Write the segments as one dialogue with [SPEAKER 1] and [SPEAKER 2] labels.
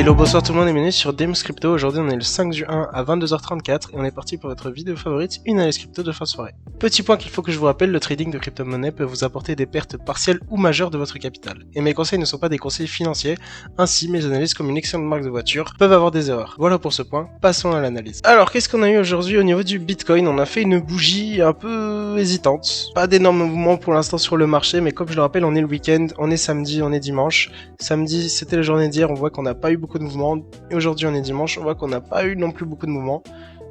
[SPEAKER 1] Hello, bonsoir tout le monde et bienvenue sur Demus Crypto. Aujourd'hui on est le 5 du 1 à 22h34 et on est parti pour votre vidéo favorite, une analyse crypto de fin de soirée. Petit point qu'il faut que je vous rappelle, le trading de crypto-monnaie peut vous apporter des pertes partielles ou majeures de votre capital. Et mes conseils ne sont pas des conseils financiers, ainsi mes analyses comme une excellente marque de voiture peuvent avoir des erreurs. Voilà pour ce point, passons à l'analyse. Alors qu'est-ce qu'on a eu aujourd'hui au niveau du Bitcoin? On a fait une bougie un peu hésitante. Pas d'énormes mouvements pour l'instant sur le marché, mais comme je le rappelle, on est le week-end, on est samedi, on est dimanche. Samedi c'était la journée d'hier, on voit qu'on n'a pas eu beaucoup de mouvements. Et aujourd'hui on est dimanche, on voit qu'on n'a pas eu non plus beaucoup de mouvements.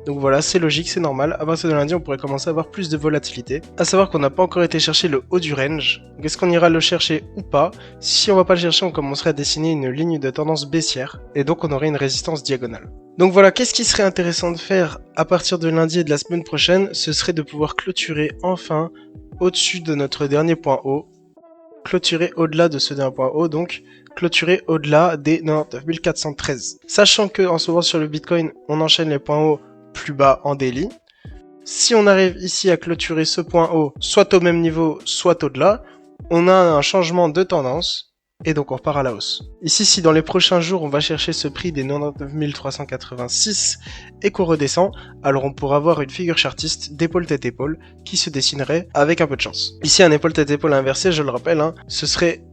[SPEAKER 1] Donc voilà, c'est logique, c'est normal. À partir de lundi, on pourrait commencer à avoir plus de volatilité. À savoir qu'on n'a pas encore été chercher le haut du range. Donc est-ce qu'on ira le chercher ou pas? Si on va pas le chercher, on commencerait à dessiner une ligne de tendance baissière. Et donc on aurait une résistance diagonale. Donc voilà, qu'est-ce qui serait intéressant de faire à partir de lundi et de la semaine prochaine? Ce serait de pouvoir clôturer enfin au-dessus de notre dernier point haut. Clôturer au-delà de ce dernier point haut, donc clôturer au-delà des 99 413. Sachant que en ce moment sur le Bitcoin, on enchaîne les points hauts plus bas en daily. Si on arrive ici à clôturer ce point haut, soit au même niveau, soit au-delà, on a un changement de tendance. Et donc on repart à la hausse. Ici, si dans les prochains jours, on va chercher ce prix des 99 386 et qu'on redescend, alors on pourra avoir une figure chartiste d'épaule tête épaule qui se dessinerait avec un peu de chance. Ici, un épaule tête épaule inversé, je le rappelle, ce serait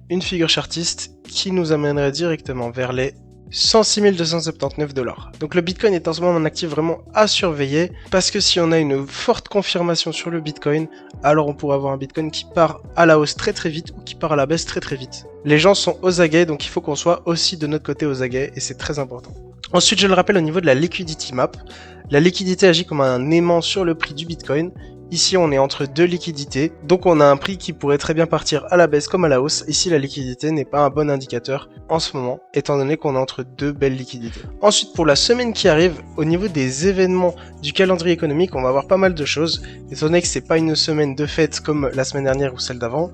[SPEAKER 1] une figure chartiste qui nous amènerait directement vers les 106 279 $. Donc le Bitcoin est en ce moment un actif vraiment à surveiller, parce que si on a une forte confirmation sur le Bitcoin, alors on pourrait avoir un Bitcoin qui part à la hausse très très vite ou qui part à la baisse très très vite. Les gens sont aux aguets, donc il faut qu'on soit aussi de notre côté aux aguets, et c'est très important. Ensuite, je le rappelle au niveau de la liquidity map, la liquidité agit comme un aimant sur le prix du Bitcoin. Ici, on est entre deux liquidités, donc on a un prix qui pourrait très bien partir à la baisse comme à la hausse. Ici, la liquidité n'est pas un bon indicateur en ce moment, étant donné qu'on est entre deux belles liquidités. Ensuite, pour la semaine qui arrive, au niveau des événements du calendrier économique, on va avoir pas mal de choses, étant donné que c'est pas une semaine de fête comme la semaine dernière ou celle d'avant.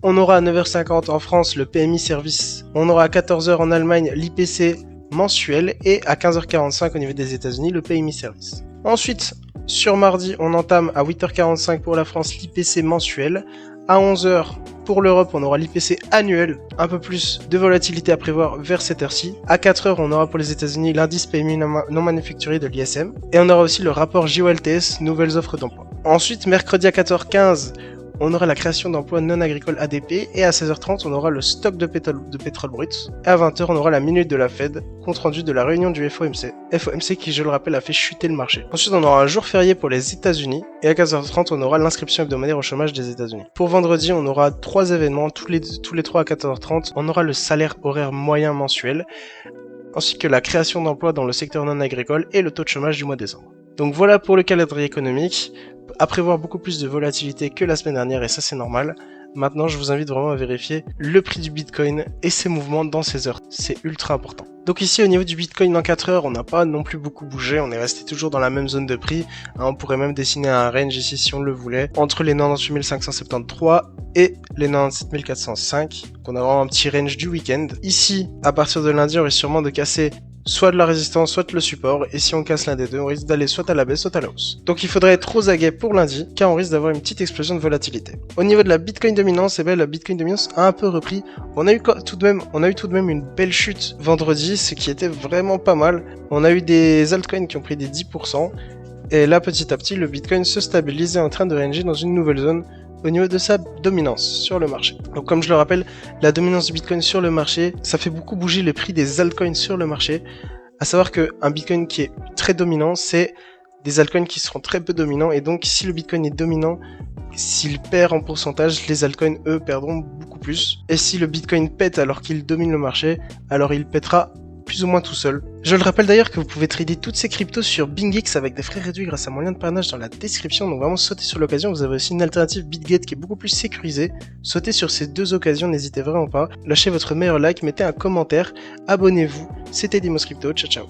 [SPEAKER 1] On aura à 9h50 en France le PMI Service, on aura à 14h en Allemagne l'IPC mensuel et à 15h45 au niveau des États-Unis le PMI Service. Ensuite, sur mardi, on entame à 8h45 pour la France l'IPC mensuel. À 11h pour l'Europe, on aura l'IPC annuel. Un peu plus de volatilité à prévoir vers cette heure-ci. À 4h, on aura pour les États-Unis l'indice PMI non manufacturier de l'ISM. Et on aura aussi le rapport JOLTS, nouvelles offres d'emploi. Ensuite, mercredi à 4h15, on aura la création d'emplois non agricoles ADP, et à 16h30, on aura le stock de pétrole brut. Et à 20h, on aura la minute de la Fed, compte rendu de la réunion du FOMC. FOMC qui, je le rappelle, a fait chuter le marché. Ensuite, on aura un jour férié pour les États-Unis, et à 15h30, on aura l'inscription hebdomadaire au chômage des États-Unis. Pour vendredi, on aura 3 événements, tous les 3 à 14h30. On aura le salaire horaire moyen mensuel, ainsi que la création d'emplois dans le secteur non agricole et le taux de chômage du mois de décembre. Donc voilà pour le calendrier économique. À prévoir beaucoup plus de volatilité que la semaine dernière, et ça c'est normal. Maintenant, je vous invite vraiment à vérifier le prix du Bitcoin et ses mouvements dans ces heures. C'est ultra important. Donc ici, au niveau du Bitcoin dans 4 heures, on n'a pas non plus beaucoup bougé. On est resté toujours dans la même zone de prix. On pourrait même dessiner un range ici si on le voulait, entre les 98 573 et les 97 405. Donc on a vraiment un petit range du week-end. Ici, à partir de lundi, on risque sûrement de casser soit de la résistance, soit le support, et si on casse l'un des deux, on risque d'aller soit à la baisse, soit à la hausse. Donc il faudrait être aux aguets pour lundi, car on risque d'avoir une petite explosion de volatilité. Au niveau de la Bitcoin dominance, la Bitcoin dominance a un peu repris. On a eu tout de même une belle chute vendredi, ce qui était vraiment pas mal. On a eu des altcoins qui ont pris des 10%, et là petit à petit, le Bitcoin se stabilise et est en train de ranger dans une nouvelle zone au niveau de sa dominance sur le marché. Donc comme je le rappelle, la dominance du Bitcoin sur le marché, ça fait beaucoup bouger les prix des altcoins sur le marché. À savoir qu'un Bitcoin qui est très dominant, c'est des altcoins qui seront très peu dominants, et donc si le Bitcoin est dominant, s'il perd en pourcentage, les altcoins eux perdront beaucoup plus. Et si le Bitcoin pète alors qu'il domine le marché, alors il pètera plus ou moins tout seul. Je le rappelle d'ailleurs que vous pouvez trader toutes ces cryptos sur BingX avec des frais réduits grâce à mon lien de parrainage dans la description, donc vraiment sautez sur l'occasion. Vous avez aussi une alternative BitGet qui est beaucoup plus sécurisée. Sautez sur ces deux occasions, n'hésitez vraiment pas. Lâchez votre meilleur like, mettez un commentaire, abonnez-vous. C'était Demus Crypto, ciao ciao.